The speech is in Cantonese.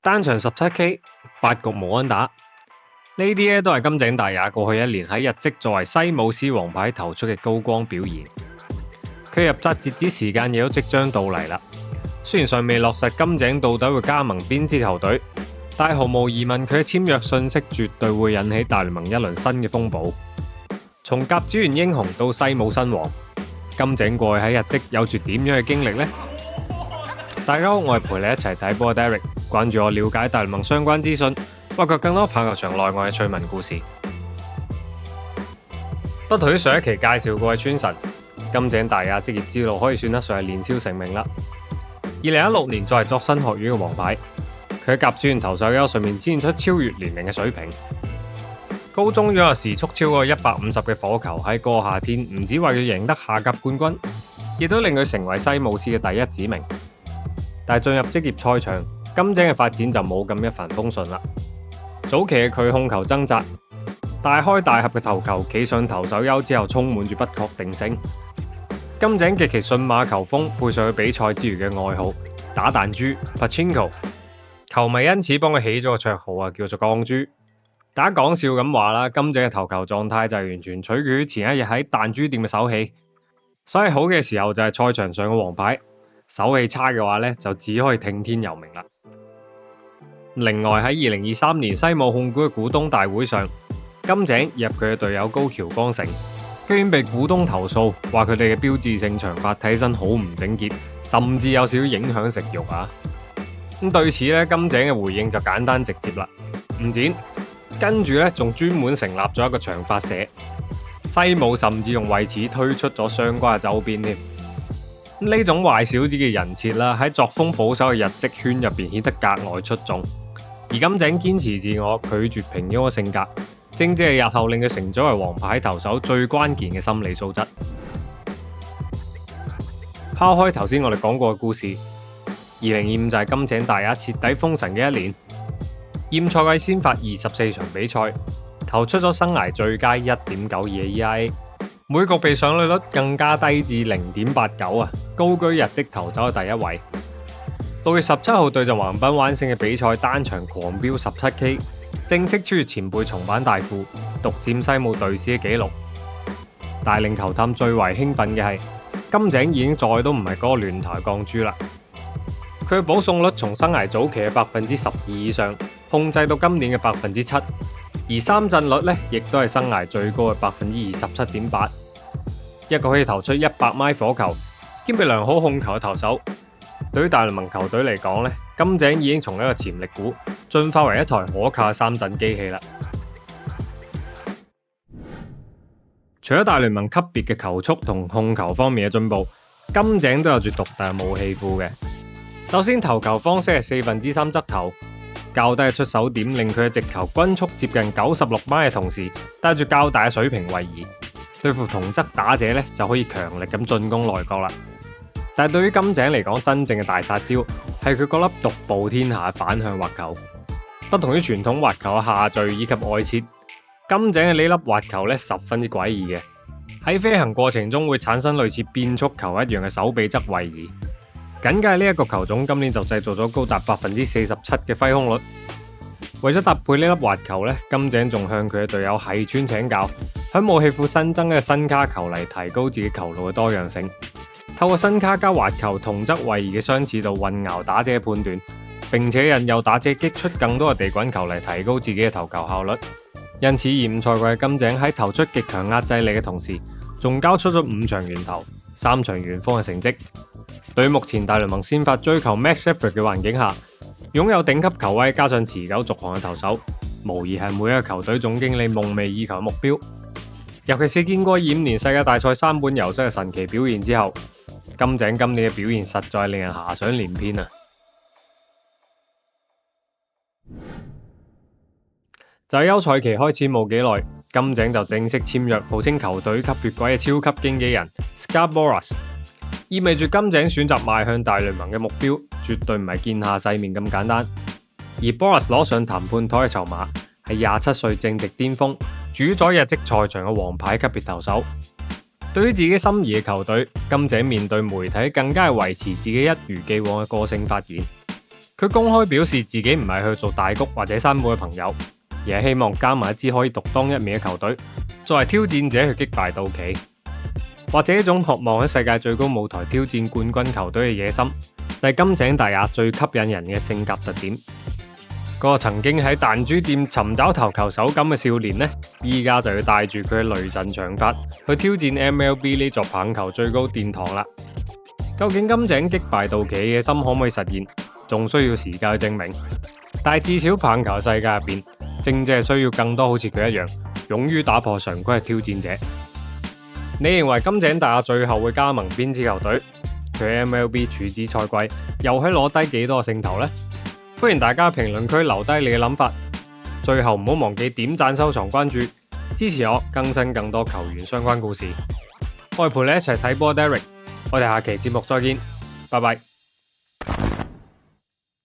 單場17K，8局無安打，呢啲咧都係金井大也過去一年喺日職作為西武獅王牌投出嘅高光表現。佢入札截止時間亦都即將到嚟啦。雖然尚未落實金井到底會加盟邊支球隊，但係毫無疑問佢嘅簽約訊息絕對會引起大聯盟一輪新嘅風暴。從甲子園英雄到西武新王，金井過去喺日職有住點樣嘅經歷呢？大家好，我係陪你一齊睇波嘅 Derek， 關注我了解大聯盟相關資訊，挖掘更多棒球場內外嘅趣聞故事。不同於上一期介紹過嘅川神，金井大也職業之路可以算得上係年少成名啦。2016年作為作新學院嘅王牌，佢喺甲子園投手優上面展現出超越年齡嘅水平。高中擁有時速超過150嘅火球，喺嗰個夏天唔止為佢贏得下甲冠軍，亦都令佢成為西武獅嘅第一指名。但係進入職業賽場，金井嘅發展就冇咁一帆風順啦。早期嘅佢控球掙扎，大開大合嘅投球企上投手丘之後，充滿住不確定性。金井極其順馬球風，配上佢比賽之餘嘅愛好打彈珠 Pachinko， 球迷因此幫佢起咗個綽號叫做鋼珠。大家講笑咁話啦，金井嘅投球狀態就係完全取決於前一日喺彈珠店嘅手氣。手氣好嘅時候就係賽場上嘅王牌，手氣差嘅話呢，就只可以聽天由命啦。另外喺2023年西武控股嘅股東大會上，金井入佢嘅隊友高橋光成，居然被股東投訴，話佢哋嘅標誌性長髮睇起身好唔整潔，甚至有少少影響食慾啊。咁對此呢，金井嘅回應就簡單直接啦，唔剪，跟住呢，仲專門成立咗一個長髮社，西武甚至仲為此推出咗相關嘅周邊添。呢種壞小子嘅人設啦，喺作風保守嘅日職圈入邊顯得格外出眾。而金井堅持自我、拒絕平庸嘅性格，正正係日後令佢成長為王牌投手最關鍵嘅心理素質。拋開頭先我哋講過嘅故事，2025就係金井大也徹底封神嘅一年。驗賽季先發24場比賽，投出咗生涯最佳1.92嘅 ERA， 每局被上壘率更加低至 0.89 啊，高居日職投手嘅第一位。6月17號對陣橫濱灣星嘅比賽，單場狂飆 17K， 正式超越前輩松坂大輔，獨佔西武隊史嘅紀錄。但令球探最為興奮嘅係，金井已經再都唔係嗰個亂投鋼珠啦。佢嘅保送率從生涯早期嘅12%以上，控制到今年嘅7%，而三振率呢，亦都係生涯最高嘅27.8%。一個可以投出100邁火球，兼備良好控球嘅投手，對於大聯盟球隊嚟講呢，金井已經從一個潛力股進化為一台可靠嘅三振機器啦。除咗大聯盟級別嘅球速同控球方面嘅進步，金井都有住獨特嘅武器庫嘅。首先投球方式係3/4側投，較低嘅出手點令佢嘅直球均速接近96邁嘅同時，帶住較大嘅水平位移，對付同側打者呢，就可以強力咁進攻內角啦。但係對於金井嚟講，真正嘅大殺招係佢嗰粒獨步天下反向滑球。不同於傳統滑球嘅下墜以及外切，金井嘅呢粒滑球呢，十分之詭異嘅，喺飛行過程中會產生類似變速球一樣嘅手臂側位移。僅計呢一個球種，今年就製造咗高達47%嘅揮空率。為咗搭配呢粒滑球呢，金井仲向佢嘅隊友細川請教，喺武器庫新增嘅新卡球嚟提高自己球路嘅多樣性。透過新卡加滑球同側位移嘅相似度混淆打者嘅判斷，並且引誘打者擊出更多嘅地滾球嚟提高自己嘅投球效率。因此現賽季嘅金井喺投出極強壓制力嘅同時，仲交出咗5場完投、3場完封嘅成績。對於目前大聯盟先發追求 max effort 嘅環境下，擁有頂級球威加上持久續航嘅投手，無疑係每一個球隊總經理夢寐以求嘅目標。尤其是見過25年世界大賽3本遊出嘅神奇表現之後，金井今年嘅表現實在令人遐想連篇啊！就喺休賽期開始冇幾耐，金井就正式簽約號稱球隊吸血鬼嘅超級經紀人 Scott Boras， 意味住金井選擇邁向大聯盟嘅目標絕對唔係見下世面咁簡單。而 Boras 攞上談判台嘅籌碼係27歲正值巔峰，主宰日職賽場嘅王牌級別投手。對於自己心儀嘅球隊，金井面對媒體更加係維持自己一如既往嘅個性發言。佢公開表示自己唔係去做大谷或者山姆嘅朋友，而係希望加埋一支可以獨當一面嘅球隊，作為挑戰者去擊敗道奇。或者一種渴望喺世界最高舞台挑戰冠軍球隊嘅野心，就係金井大也最吸引人嘅性格特點。嗰個曾經喺彈珠店尋找投球手感嘅少年呢，依家就要帶住佢嘅雷神長髮去挑戰 MLB 呢座棒球最高殿堂啦。究竟金井擊敗道奇嘅野心可唔可以實現，仲需要時間去證明。但係至少棒球世界入邊，正係需要更多好似佢一樣，勇於打破常規嘅挑戰者。你認為金井大也最後會加盟邊支球隊？佢 MLB 處子賽季又可以攞低幾多個勝投呢？歡迎大家評論區留低你嘅諗法。最後唔好忘記點讚、收藏、關注，支持我更新更多球員相關故事。我係陪你一齊睇波 Derek，我哋下期節目再見，拜拜。